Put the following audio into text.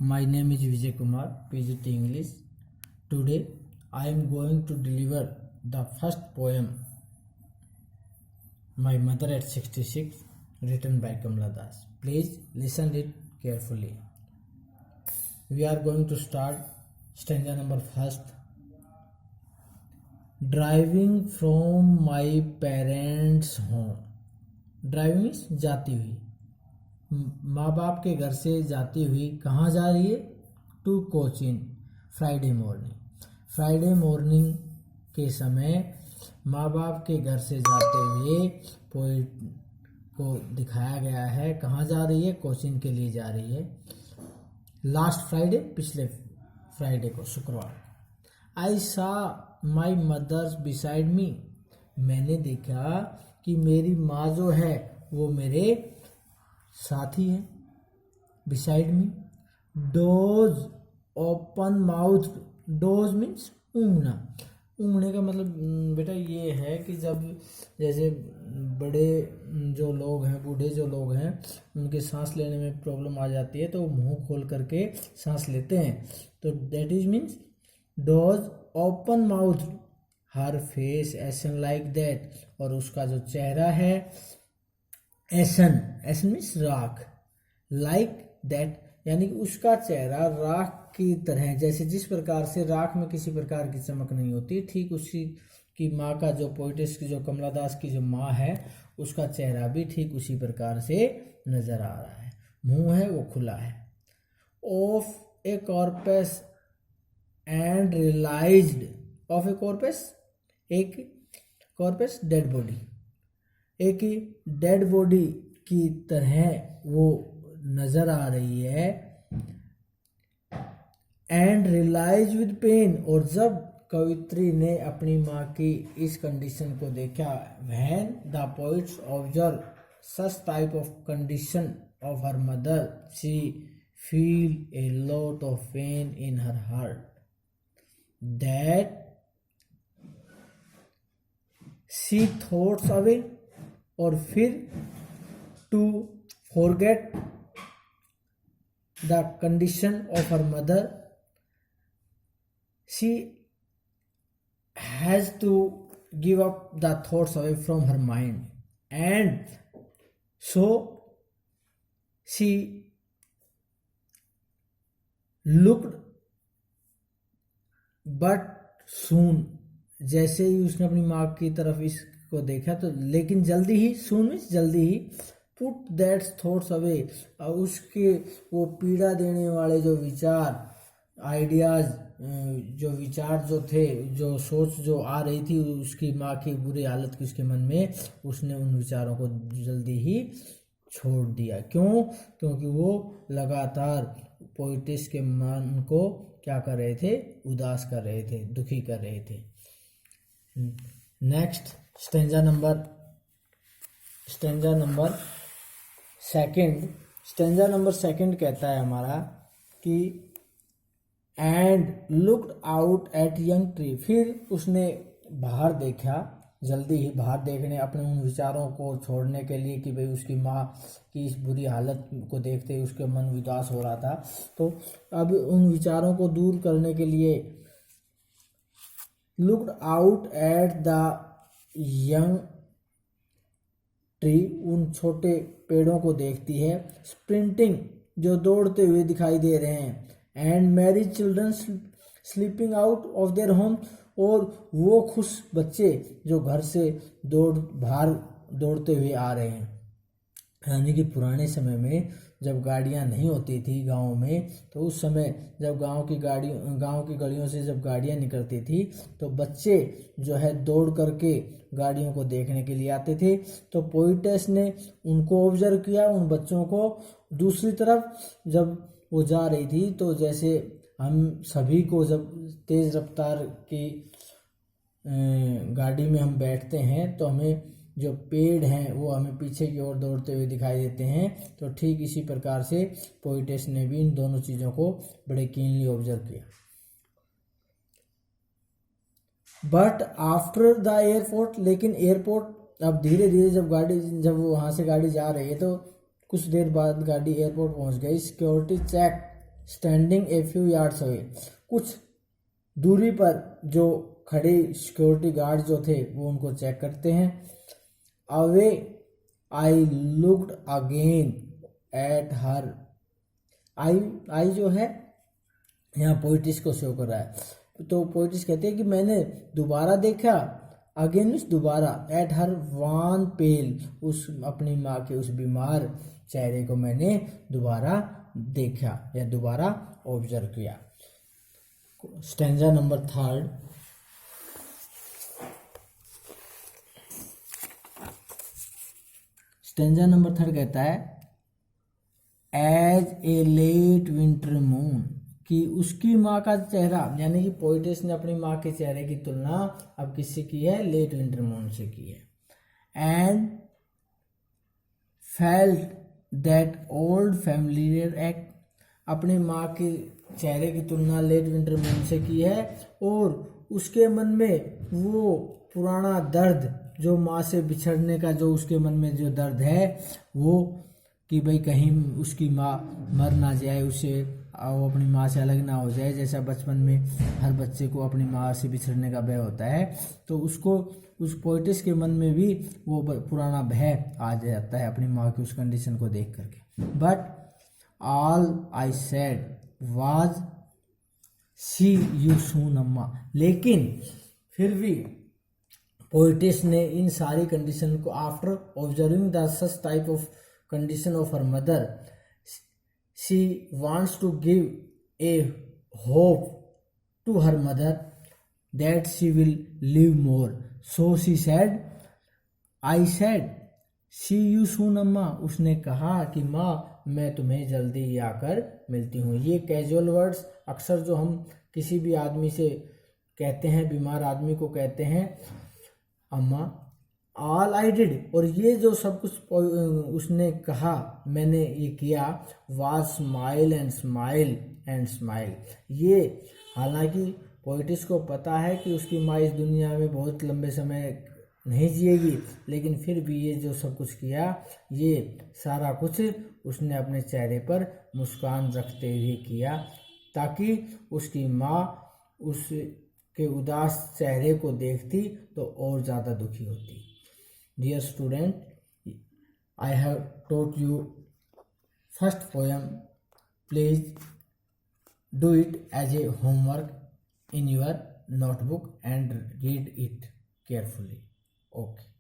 My name is Vijay Kumar, PGT English. Today I am going to deliver the first poem, My Mother at 66, written by Kamala Das. Please listen it carefully. We are going to start stanza number first. Driving from my parents' home. Driving means जाती हुई, माँ बाप के घर से जाती हुई कहाँ जा रही है? To Cochin Friday morning. Friday morning के समय माँ बाप के घर से जाते हुए पोइट को दिखाया गया है। कहाँ जा रही है? कोचिन के लिए जा रही है। लास्ट फ्राइडे, पिछले फ्राइडे को, शुक्रवार। आई सा माई मदर्स बिसाइड मी। मैंने देखा कि मेरी माँ जो है वो मेरे साथ ही है। Beside me. Doze open mouth. Doze means ऊँघना। ऊँघने का मतलब बेटा ये है कि जब जैसे बड़े जो लोग हैं, बूढ़े जो लोग हैं, उनके सांस लेने में प्रॉब्लम आ जाती है तो वो मुंह खोल करके सांस लेते हैं। तो that is means dose open mouth. Her face essence like that. और उसका जो चेहरा है एसन, एसन मीन्स राख, लाइक दैट यानी कि उसका चेहरा राख की तरह, जैसे जिस प्रकार से राख में किसी प्रकार की चमक नहीं होती, ठीक उसी की माँ का जो पोइटेस की जो कमला दास की जो माँ है उसका चेहरा भी ठीक उसी प्रकार से नजर आ रहा है। मुंह है वो खुला है। Of a corpse and realized. Of a corpse, एक कॉर्पस डेड बॉडी, एक डेड बॉडी की तरह वो नजर आ रही है। And realize with pain. और जब कवित्री ने अपनी माँ की इस कंडीशन को देखा, when the poets observe such type of condition of her mother, she feel a lot of pain in her heart that she thoughts away. और फिर to forget the condition of her mother, she has to give up the thoughts away from her mind and so she looked but soon. जैसे ही उसने अपनी माँ की तरफ इसको देखा तो, लेकिन जल्दी ही, सून मीन्स जल्दी ही, पुट दैट थॉट्स अवे। उसके वो पीड़ा देने वाले जो विचार, आइडियाज, जो विचार जो थे, जो सोच जो आ रही थी उसकी माँ की बुरी हालत की उसके मन में, उसने उन विचारों को जल्दी ही छोड़ दिया। क्यों? क्योंकि वो लगातार पोइटिस के मन को क्या कर रहे थे? उदास कर रहे थे, दुखी कर रहे थे। Next stanza number second. Stanza number second कहता है हमारा कि and looked out at young tree. फिर उसने बाहर देखा, जल्दी ही बाहर देखने, अपने उन विचारों को छोड़ने के लिए कि भाई उसकी माँ की इस बुरी हालत को देखते ही उसके मन उदास हो रहा था। तो अब उन विचारों को दूर करने के लिए looked out at the young tree, उन छोटे पेड़ों को देखती है। स्प्रिंटिंग, जो दौड़ते हुए दिखाई दे रहे हैं। And Mary children sleeping out of their home, और वो खुश बच्चे जो घर से बाहर दौड़ते हुए आ रहे हैं। यानी कि पुराने समय में जब गाड़ियां नहीं होती थी गाँव में, तो उस समय जब गाँव की गलियों से जब गाड़ियां निकलती थी तो बच्चे जो है दौड़ करके गाड़ियों को देखने के लिए आते थे। तो पोइटेस ने उनको ऑब्जर्व किया, उन बच्चों को। दूसरी तरफ जब वो जा रही थी तो जैसे हम सभी को जब तेज रफ्तार की गाड़ी में हम बैठते हैं तो हमें जो पेड़ हैं वो हमें पीछे की ओर दौड़ते हुए दिखाई देते हैं। तो ठीक इसी प्रकार से पोइटेस ने भी इन दोनों चीज़ों को बड़े कीनली ऑब्जर्व किया। बट आफ्टर द एयरपोर्ट, लेकिन एयरपोर्ट अब धीरे धीरे जब वहाँ से गाड़ी जा रही है तो कुछ देर बाद गाड़ी एयरपोर्ट पहुँच गई। Security check standing a few yards away, कुछ दूरी पर जो खड़े सिक्योरिटी गार्ड जो थे वो उनको चेक करते हैं। Away I looked again at her, I जो है यहाँ पोइटिस को शो कर रहा है, तो पोइटिस कहते हैं कि मैंने दोबारा देखा, अगेन मीन्स दोबारा, एट हर वान पेल, उस अपनी माँ के उस बीमार चेहरे को मैंने दोबारा देखा या दोबारा ऑब्जर्व किया। Stanza number 3। स्टैंजा नंबर 3 कहता है as a late winter moon, कि उसकी माँ का चेहरा, यानी कि पोइटिस ने अपनी माँ के चेहरे की तुलना अब किससे की है, लेट विंटर मून से की है। And felt that old familiar act, अपनी माँ के चेहरे की तुलना लेट विंटर मून से की है, और उसके मन में वो पुराना दर्द, जो माँ से बिछड़ने का जो उसके मन में जो दर्द है, वो कि भाई कहीं उसकी माँ मर ना जाए, उसे वो अपनी माँ से अलग ना हो जाए, जैसा बचपन में हर बच्चे को अपनी माँ से बिछड़ने का भय होता है, तो उसको उस पोइटिस के मन में भी वो पुराना भय आ जाता है अपनी माँ की उस कंडीशन को देख करके। But all I said was see you soon अम्मा, लेकिन फिर भी पोइटिस ने इन सारी कंडीशन को, after observing the such type of condition of her mother, she wants to give a hope to her mother that she will live more, so she said, I said see you soon अम्मा, उसने कहा कि माँ मैं तुम्हें जल्दी ही आकर मिलती हूँ। ये कैजुअल वर्ड्स अक्सर जो हम किसी भी आदमी से कहते हैं, बीमार आदमी को कहते हैं अम्मा। ऑल आई डिड, और ये जो सब कुछ उसने कहा मैंने ये किया, was smile and smile and smile, ये हालांकि पोइटिस को पता है कि उसकी माँ इस दुनिया में बहुत लंबे समय नहीं जिएगी, लेकिन फिर भी ये जो सब कुछ किया, ये सारा कुछ उसने अपने चेहरे पर मुस्कान रखते हुए किया, ताकि उसकी माँ उसके उदास चेहरे को देखती तो और ज़्यादा दुखी होती। Dear student, I have taught you first poem. Please do it as a homework in your notebook and read it carefully. Okay.